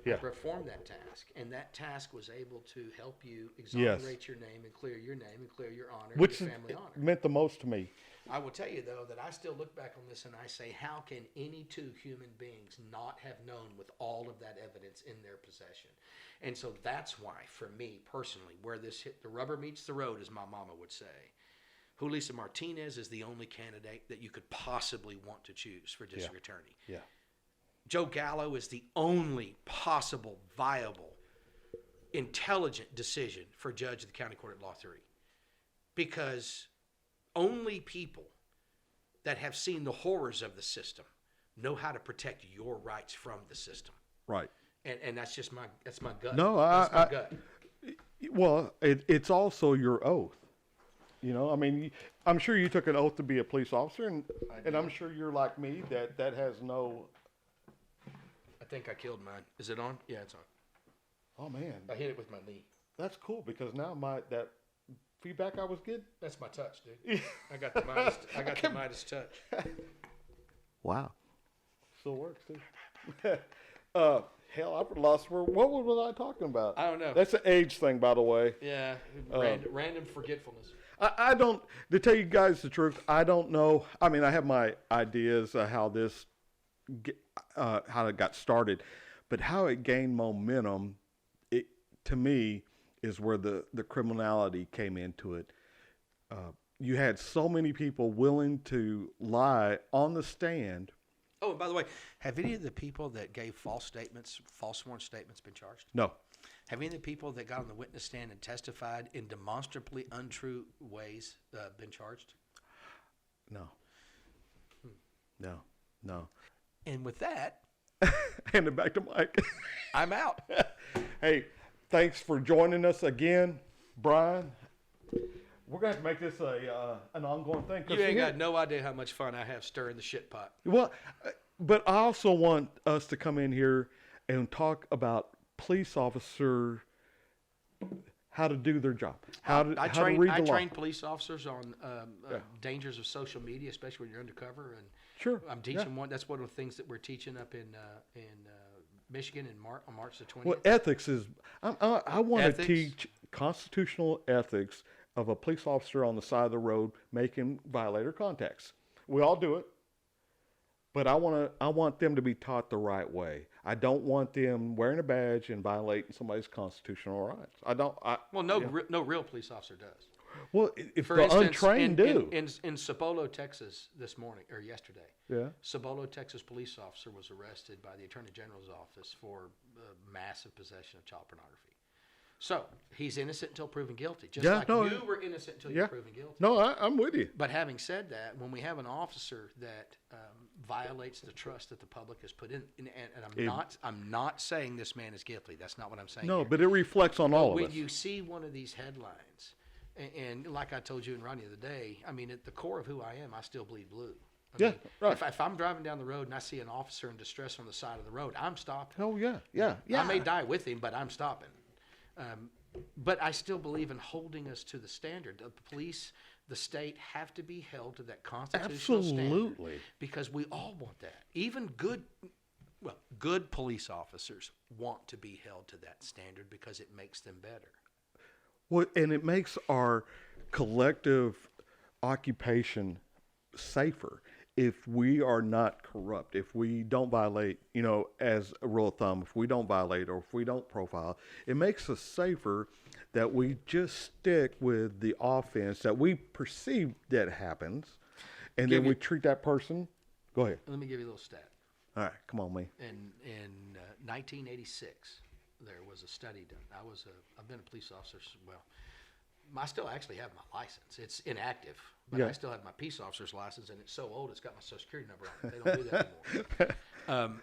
I performed that task, and that task was able to help you exonerate your name and clear your name and clear your honor, which and your family honor. Meant the most to me. I will tell you, though, that I still look back on this and I say, how can any two human beings not have known with all of that evidence in their possession? And so that's why, for me personally, where the rubber meets the road, as my mama would say, Julissa Martinez is the only candidate that you could possibly want to choose for district attorney. Yeah. Joe Gallo is the only possible, viable, intelligent decision for judge of the County Court at Law 3. Because only people that have seen the horrors of the system know how to protect your rights from the system. Right. And that's just my gut. No, that's my gut. Well, it's also your oath. I mean, I'm sure you took an oath to be a police officer, and I'm sure you're like me that has no. I think I killed mine. Is it on? Yeah, it's on. Oh man. I hit it with my knee. That's cool because now that feedback I was getting. That's my touch, dude. I got the Midas. I got the Midas touch. Wow. Still works too. Hell, I've lost word. What was I talking about? I don't know. That's an age thing, by the way. Yeah, random forgetfulness. I don't. To tell you guys the truth, I don't know. I mean, I have my ideas of how how it got started, but how it gained momentum, to me, is where the criminality came into it. You had so many people willing to lie on the stand. Oh, and by the way, have any of the people that gave false sworn statements been charged? No. Have any of the people that got on the witness stand and testified in demonstrably untrue ways been charged? No. No. And with that, hand it back to Mike. I'm out. Hey, thanks for joining us again, Brian. We're going to have to make this an ongoing thing. You ain't got no idea how much fun I have stirring the shit pot. Well, but I also want us to come in here and talk about police officer, how to do their job, how to read the law. I train police officers on dangers of social media, especially when you're undercover. And sure, I'm teaching one. That's one of the things that we're teaching up in Michigan on March the 20th. Well, ethics is, I want to Ethics? teach constitutional ethics of a police officer on the side of the road making violator contacts. We all do it, but I want them to be taught the right way. I don't want them wearing a badge and violating somebody's constitutional rights. Well, no real police officer does. Well, if For the instance, untrained do. in Cibolo, Texas, this morning or yesterday, Yeah. Cibolo, Texas police officer was arrested by the Attorney General's office for massive possession of child pornography. So he's innocent until proven guilty, just like you were innocent until you're proven guilty. No, I'm with you. But having said that, when we have an officer that violates the trust that the public has put in, and I'm not saying this man is guilty. That's not what I'm saying. No, here. but it reflects on all of When us. you see one of these headlines, and like I told you and Rodney the other day, I mean, at the core of who I am, I still bleed blue. I mean, right. If I'm driving down the road and I see an officer in distress on the side of the road, I'm stopping. Oh yeah. I may die with him, but I'm stopping. But I still believe in holding us to the standard. The police, the state have to be held to that constitutional standard. Absolutely. Because we all want that. Even good police officers want to be held to that standard because it makes them better. Well, and it makes our collective occupation safer if we are not corrupt, if we don't violate, as a rule of thumb, if we don't violate or if we don't profile, it makes us safer that we just stick with the offense that we perceive that happens, and then we treat that person. Go ahead. Let me give you a little stat. All right, come on, me. In 1986, there was a study done. I've been a police officer. Well, I still actually have my license. It's inactive, but I still have my peace officer's license, and it's so old it's got my social security number on it. They don't do that anymore.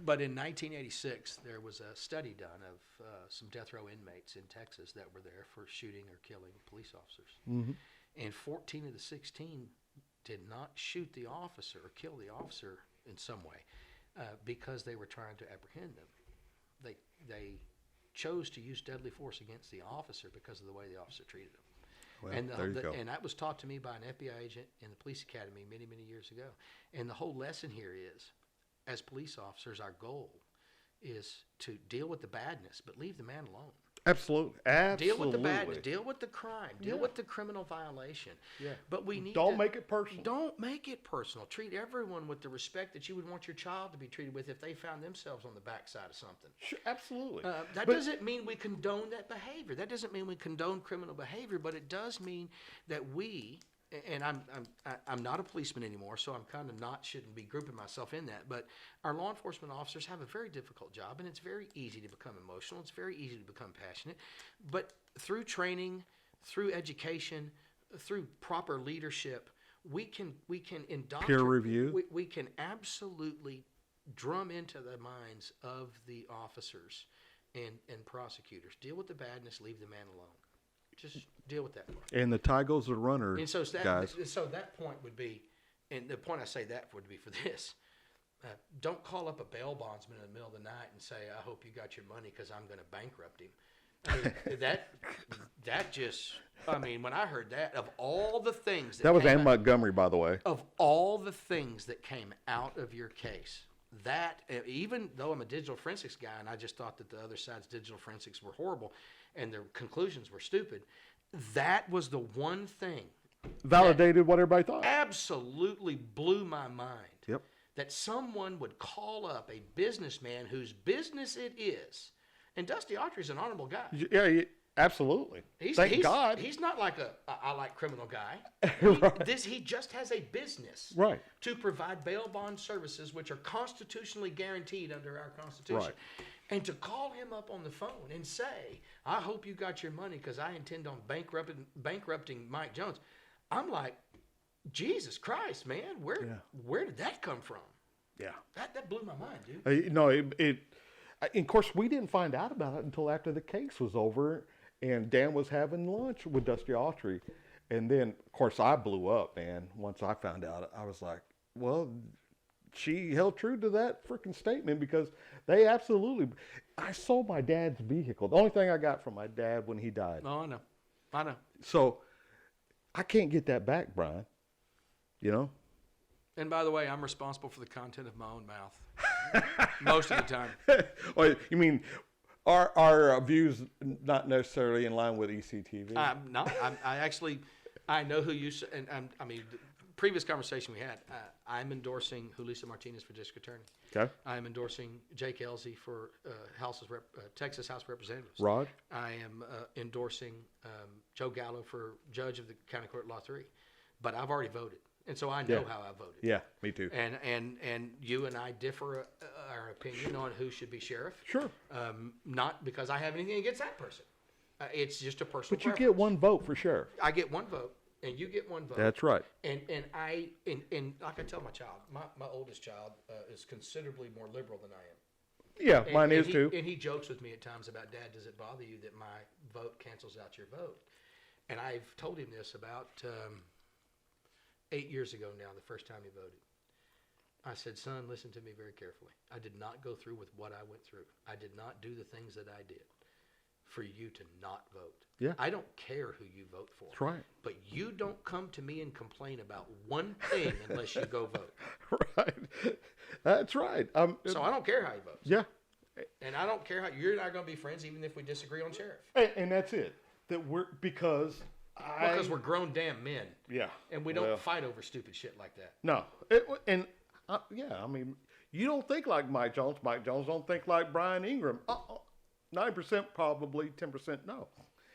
But in 1986, there was a study done of some death row inmates in Texas that were there for shooting or killing police officers. Mm-hmm. And 14 of the 16 did not shoot the officer or kill the officer in some way because they were trying to apprehend them. They chose to use deadly force against the officer because of the way the officer treated them. Well, And there you go. and that was taught to me by an FBI agent in the police academy many, many years ago. And the whole lesson here is, as police officers, our goal is to deal with the badness, but leave the man alone. Absolutely. Deal with the badness. Deal with the crime. Deal with the criminal violation. Yeah. But we need Don't make it personal. Don't make it personal. Treat everyone with the respect that you would want your child to be treated with if they found themselves on the backside of something. Sure, absolutely. That doesn't mean we condone that behavior. That doesn't mean we condone criminal behavior, but it does mean that we, and I'm not a policeman anymore, so I'm kind of shouldn't be grouping myself in that, but our law enforcement officers have a very difficult job, and it's very easy to become emotional. It's very easy to become passionate, but through training, through education, through proper leadership, we can indoctrinate. Peer review. We can absolutely drum into the minds of the officers and prosecutors. Deal with the badness, leave the man alone. Just deal with that part. And the tie goes to the runner, And so guys. that point would be, and the point I say that would be for this, don't call up a bail bondsman in the middle of the night and say, I hope you got your money because I'm going to bankrupt him. I mean, that just, I mean, when I heard that, of all the things That was came Ann out- Montgomery, by the way. of all the things that came out of your case, that, even though I'm a digital forensics guy and I just thought that the other side's digital forensics were horrible and their conclusions were stupid, that was the one thing Validated what everybody thought. absolutely blew my mind. Yep. That someone would call up a businessman whose business it is, and Dusty Autry's an honorable guy. Yeah, absolutely. Thank God. He's not like I like criminal guy. Right. He just has a business Right. to provide bail bond services, which are constitutionally guaranteed under our Constitution. Right. And to call him up on the phone and say, I hope you got your money because I intend on bankrupting Mike Jones. I'm like, Jesus Christ, man, where did that come from? Yeah. That blew my mind, dude. No, of course, we didn't find out about it until after the case was over and Dan was having lunch with Dusty Autry. And then, of course, I blew up, man. Once I found out, I was like, well, she held true to that freaking statement because they absolutely. I sold my dad's vehicle. The only thing I got from my dad when he died. Oh, I know. So I can't get that back, Brian. You know? And by the way, I'm responsible for the content of my own mouth. Most of the time. Or you mean our views not necessarily in line with ECTV? No, I know who you, and the previous conversation we had, I'm endorsing Julissa Martinez for district attorney. Okay. I'm endorsing Jake Elsey for Texas House of Representatives. Rod? I am endorsing Joe Gallo for judge of the County Court Law 3. But I've already voted, and so I know how I voted. Yeah, me too. And you and I differ our opinion on who should be sheriff. Sure. Not because I have anything against that person. It's just a personal But you preference. get one vote for sheriff. I get one vote, and you get one vote. That's right. And like I tell my child, my oldest child is considerably more liberal than I am. Yeah, mine is too. And he jokes with me at times about, Dad, does it bother you that my vote cancels out your vote? And I've told him this about 8 years ago now, the first time he voted. I said, son, listen to me very carefully. I did not go through with what I went through. I did not do the things that I did for you to not vote. Yeah. I don't care who you vote for. That's right. But you don't come to me and complain about one thing unless you go vote. Right. That's right. So I don't care how you vote. Yeah. And I don't care how you're not going to be friends even if we disagree on sheriff. And that's it. Because we're grown damn men. Yeah. And we don't fight over stupid shit like that. No. You don't think like Mike Jones. Mike Jones don't think like Brian Ingram. 9% probably, 10% no.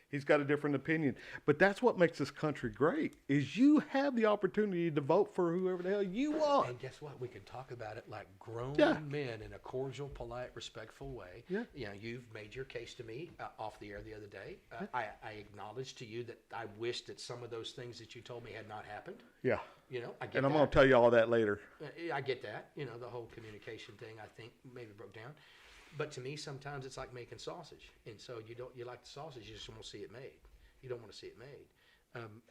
He's got a different opinion. But that's what makes this country great, is you have the opportunity to vote for whoever the hell you want. And guess what? We can talk about it like grown Yeah. men in a cordial, polite, respectful way. Yeah. You know, you've made your case to me off the air the other day. I acknowledged to you that I wish that some of those things that you told me had not happened. Yeah. You know, I get And I'm that. going to tell you all that later. I get that. You know, the whole communication thing, I think, maybe broke down. But to me, sometimes it's like making sausage. And so you like the sausage, you just want to see it made. You don't want to see it made.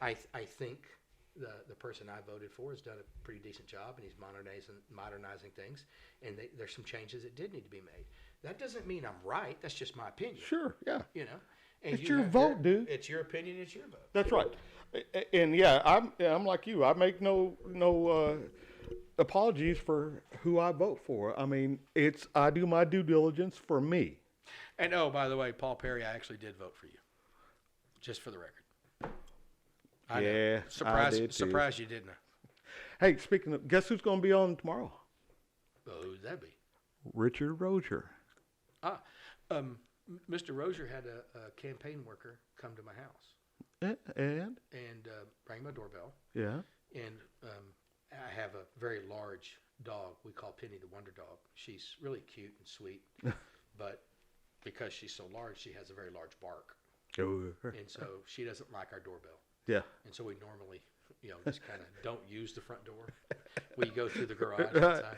I think the person I voted for has done a pretty decent job, and he's modernizing things. And there's some changes that did need to be made. That doesn't mean I'm right. That's just my opinion. Sure, yeah. You know, and It's your vote, dude. It's your opinion. It's your vote. That's right. And yeah, I'm like you. I make no apologies for who I vote for. I mean, I do my due diligence for me. And oh, by the way, Paul Perry, I actually did vote for you. Just for the record. I Yeah, know. I did too. Surprised you didn't. Hey, speaking of, guess who's going to be on tomorrow? Well, who'd that be? Richard Rozier. Mr. Rozier had a campaign worker come to my house And rang my doorbell. yeah. And I have a very large dog we call Penny the Wonder Dog. She's really cute and sweet, but because she's so large, she has a very large bark. And so she doesn't like our doorbell. Yeah. And so we normally, just kind of don't use the front door. We go through the garage outside.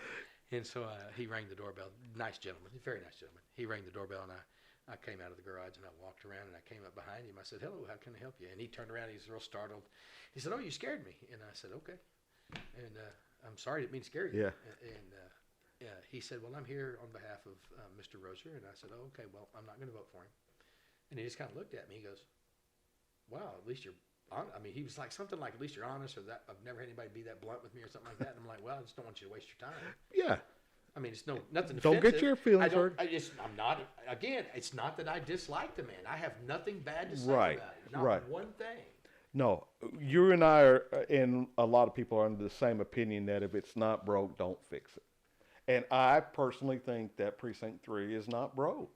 And so he rang the doorbell. Nice gentleman. Very nice gentleman. He rang the doorbell, and I came out of the garage, and I walked around, and I came up behind him. I said, hello, how can I help you? And he turned around. He was real startled. He said, oh, you scared me. And I said, okay. And I'm sorry, I didn't mean to scare you. Yeah. And he said, well, I'm here on behalf of Mr. Rozier. And I said, oh, okay, well, I'm not going to vote for him. And he just kind of looked at me. He goes, wow, at least you're honest. I mean, he was like something like, at least you're honest, or that I've never had anybody be that blunt with me or something like that. And I'm like, well, I just don't want you to waste your time. Yeah. I mean, it's nothing Don't offensive. get your feelings hurt. I'm not, again, it's not that I dislike the man. I have nothing bad to say Right, about it. Not right. one thing. No, you and I are, and a lot of people are under the same opinion that if it's not broke, don't fix it. And I personally think that Precinct 3 is not broke.